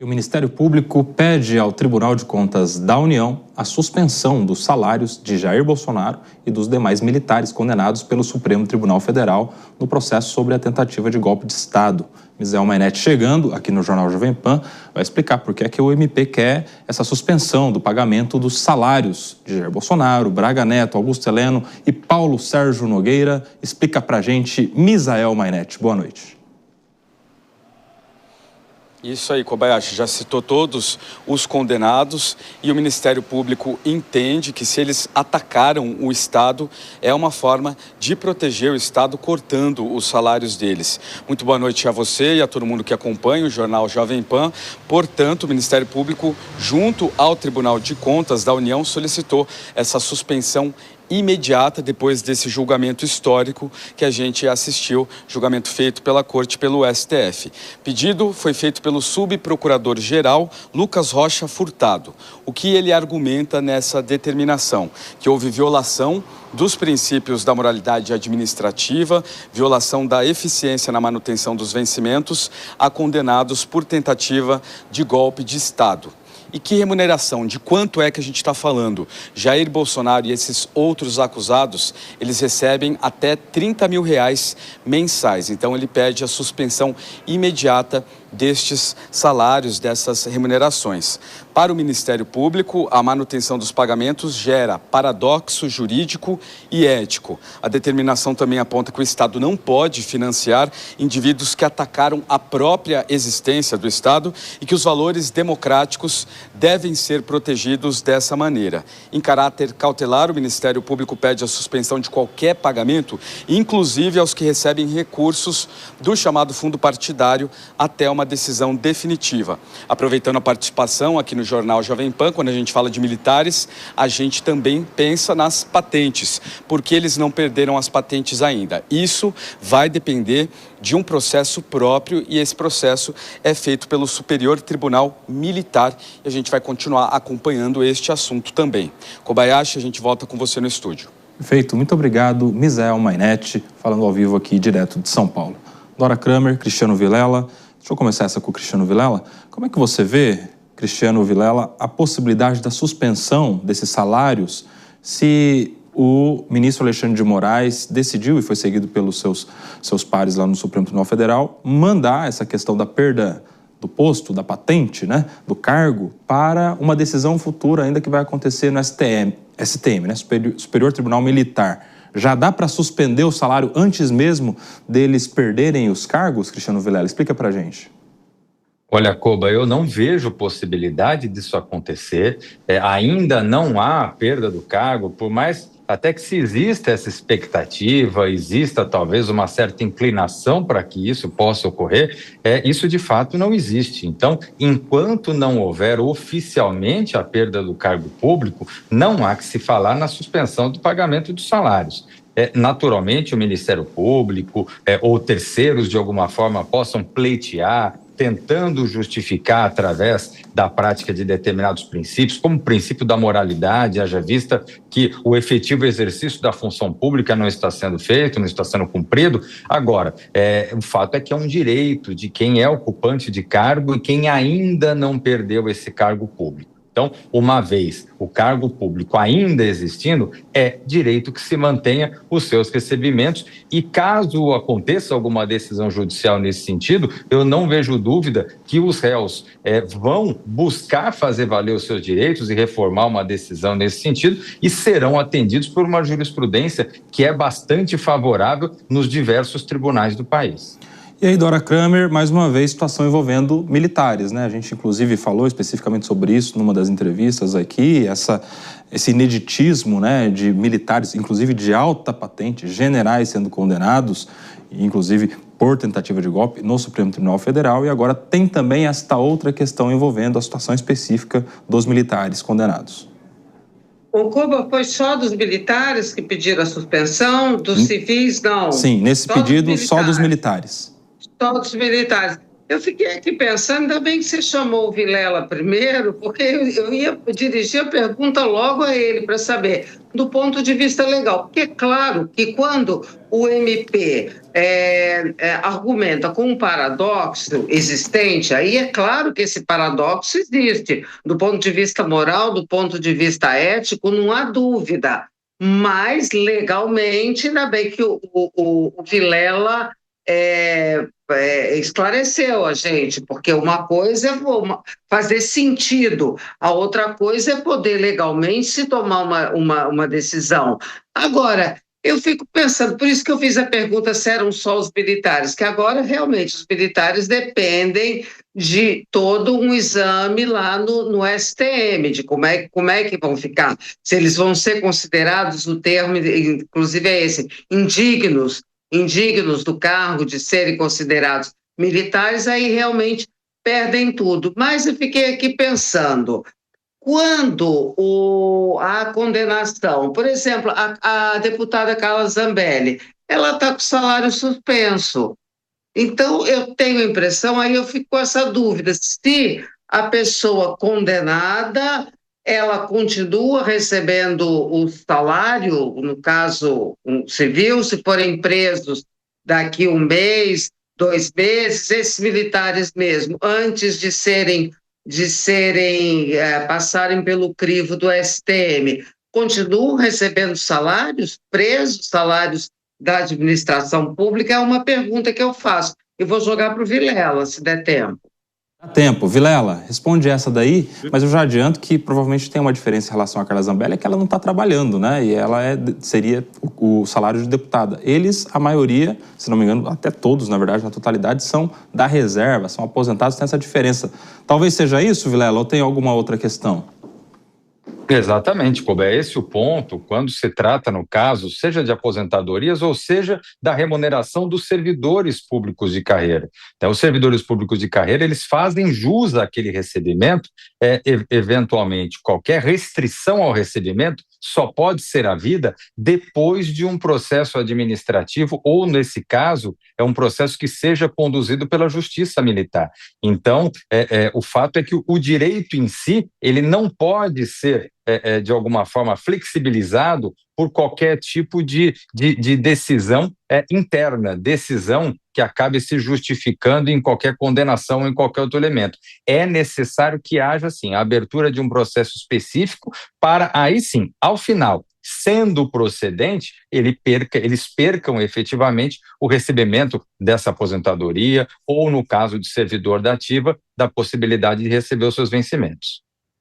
O Ministério Público pede ao Tribunal de Contas da União a suspensão dos salários de Jair Bolsonaro e dos demais militares condenados pelo Supremo Tribunal Federal no processo sobre a tentativa de golpe de Estado. Misael Mainetti, chegando aqui no Jornal Jovem Pan, vai explicar por que é que o MP quer essa suspensão do pagamento dos salários de Jair Bolsonaro, Braga Neto, Augusto Heleno e Paulo Sérgio Nogueira. Explica pra gente, Misael Mainetti. Boa noite. Isso aí, Kobayashi, já citou todos os condenados e o Ministério Público entende que se eles atacaram o Estado, é uma forma de proteger o Estado cortando os salários deles. Muito boa noite a você e a todo mundo que acompanha o Jornal Jovem Pan. Portanto, o Ministério Público, junto ao Tribunal de Contas da União, solicitou essa suspensão imediata depois desse julgamento histórico que a gente assistiu, julgamento feito pela Corte pelo STF. Pedido foi feito pelo subprocurador-geral Lucas Rocha Furtado. O que ele argumenta nessa determinação? Que houve violação dos princípios da moralidade administrativa, violação da eficiência na manutenção dos vencimentos a condenados por tentativa de golpe de Estado. E que remuneração? De quanto é que a gente está falando? Jair Bolsonaro e esses outros acusados, eles recebem até R$30 mil mensais. Então ele pede a suspensão imediata destes salários, dessas remunerações. Para o Ministério Público, a manutenção dos pagamentos gera paradoxo jurídico e ético. A determinação também aponta que o Estado não pode financiar indivíduos que atacaram a própria existência do Estado e que os valores democráticos devem ser protegidos dessa maneira. Em caráter cautelar, o Ministério Público pede a suspensão de qualquer pagamento, inclusive aos que recebem recursos do chamado fundo partidário até uma decisão definitiva. Aproveitando a participação aqui no Jornal Jovem Pan, quando a gente fala de militares, a gente também pensa nas patentes, porque eles não perderam as patentes ainda. Isso vai depender de um processo próprio e esse processo é feito pelo Superior Tribunal Militar e a gente vai continuar acompanhando este assunto também. Kobayashi, a gente volta com você no estúdio. Perfeito, muito obrigado, Misael Mainetti, falando ao vivo aqui direto de São Paulo. Dora Kramer, Cristiano Vilela. Deixa eu começar essa com o Cristiano Vilela. Como é que você vê, Cristiano Vilela, a possibilidade da suspensão desses salários se o ministro Alexandre de Moraes decidiu, e foi seguido pelos seus pares lá no Supremo Tribunal Federal, mandar essa questão da perda do posto, da patente, né, do cargo, para uma decisão futura ainda que vai acontecer no STM, né, Superior Tribunal Militar. Já dá para suspender o salário antes mesmo deles perderem os cargos, Cristiano Vilela? Explica para a gente. Olha, Koba, eu não vejo possibilidade disso acontecer. Ainda não há perda do cargo, por mais até que se exista essa expectativa, exista talvez uma certa inclinação para que isso possa ocorrer, isso de fato não existe. Então, enquanto não houver oficialmente a perda do cargo público, não há que se falar na suspensão do pagamento dos salários. Naturalmente, o Ministério Público ou terceiros, de alguma forma, possam pleitear, tentando justificar através da prática de determinados princípios, como o princípio da moralidade, haja vista que o efetivo exercício da função pública não está sendo feito, não está sendo cumprido. Agora, o fato é que é um direito de quem é ocupante de cargo e quem ainda não perdeu esse cargo público. Então, uma vez o cargo público ainda existindo, é direito que se mantenha os seus recebimentos e caso aconteça alguma decisão judicial nesse sentido, eu não vejo dúvida que os réus vão buscar fazer valer os seus direitos e reformar uma decisão nesse sentido e serão atendidos por uma jurisprudência que é bastante favorável nos diversos tribunais do país. E aí, Dora Kramer, mais uma vez, situação envolvendo militares, né? A gente, inclusive, falou especificamente sobre isso numa das entrevistas aqui, esse ineditismo, né, de militares, inclusive de alta patente, generais sendo condenados, inclusive por tentativa de golpe no Supremo Tribunal Federal, e agora tem também esta outra questão envolvendo a situação específica dos militares condenados. O Cuba foi só dos militares que pediram a suspensão, dos civis não? Sim, nesse pedido só dos militares. Só dos militares. Eu fiquei aqui pensando, ainda bem que você chamou o Vilela primeiro, porque eu ia dirigir a pergunta logo a ele para saber, do ponto de vista legal. Porque é claro que quando o MP argumenta com um paradoxo existente, aí é claro que esse paradoxo existe. Do ponto de vista moral, do ponto de vista ético, não há dúvida. Mas, legalmente, ainda bem que o Vilela esclareceu a gente, porque uma coisa é fazer sentido, a outra coisa é poder legalmente se tomar uma decisão. Agora, eu fico pensando, por isso que eu fiz a pergunta se eram só os militares, que agora realmente os militares dependem de todo um exame lá no STM, de como é que vão ficar, se eles vão ser considerados, o termo, inclusive é esse, indignos do cargo de serem considerados militares, aí realmente perdem tudo. Mas eu fiquei aqui pensando, quando a condenação, por exemplo, a deputada Carla Zambelli, ela está com salário suspenso. Então, eu tenho a impressão, aí eu fico com essa dúvida, se a pessoa condenada, ela continua recebendo o salário, no caso um civil, se forem presos daqui 1 mês, 2 meses, esses militares mesmo, antes de passarem pelo crivo do STM, continuam recebendo salários, presos, salários da administração pública? É uma pergunta que eu faço. Eu vou jogar para o Vilela, se der tempo. Dá tempo. Vilela, responde essa daí, mas eu já adianto que provavelmente tem uma diferença em relação à Carla Zambelli, é que ela não está trabalhando, né? E ela seria o salário de deputada. Eles, a maioria, se não me engano, até todos, na verdade, na totalidade, são da reserva, são aposentados, tem essa diferença. Talvez seja isso, Vilela, ou tem alguma outra questão? Exatamente, Koba, é esse o ponto quando se trata, no caso, seja de aposentadorias ou seja da remuneração dos servidores públicos de carreira. Então, os servidores públicos de carreira, eles fazem jus àquele recebimento, eventualmente qualquer restrição ao recebimento só pode ser havida depois de um processo administrativo ou, nesse caso, é um processo que seja conduzido pela Justiça Militar. Então, o fato é que o direito em si, ele não pode ser de alguma forma flexibilizado por qualquer tipo de decisão interna, decisão que acabe se justificando em qualquer condenação ou em qualquer outro elemento. É necessário que haja, sim, a abertura de um processo específico para, aí sim, ao final, sendo procedente, eles percam efetivamente o recebimento dessa aposentadoria ou, no caso de servidor da ativa, da possibilidade de receber os seus vencimentos.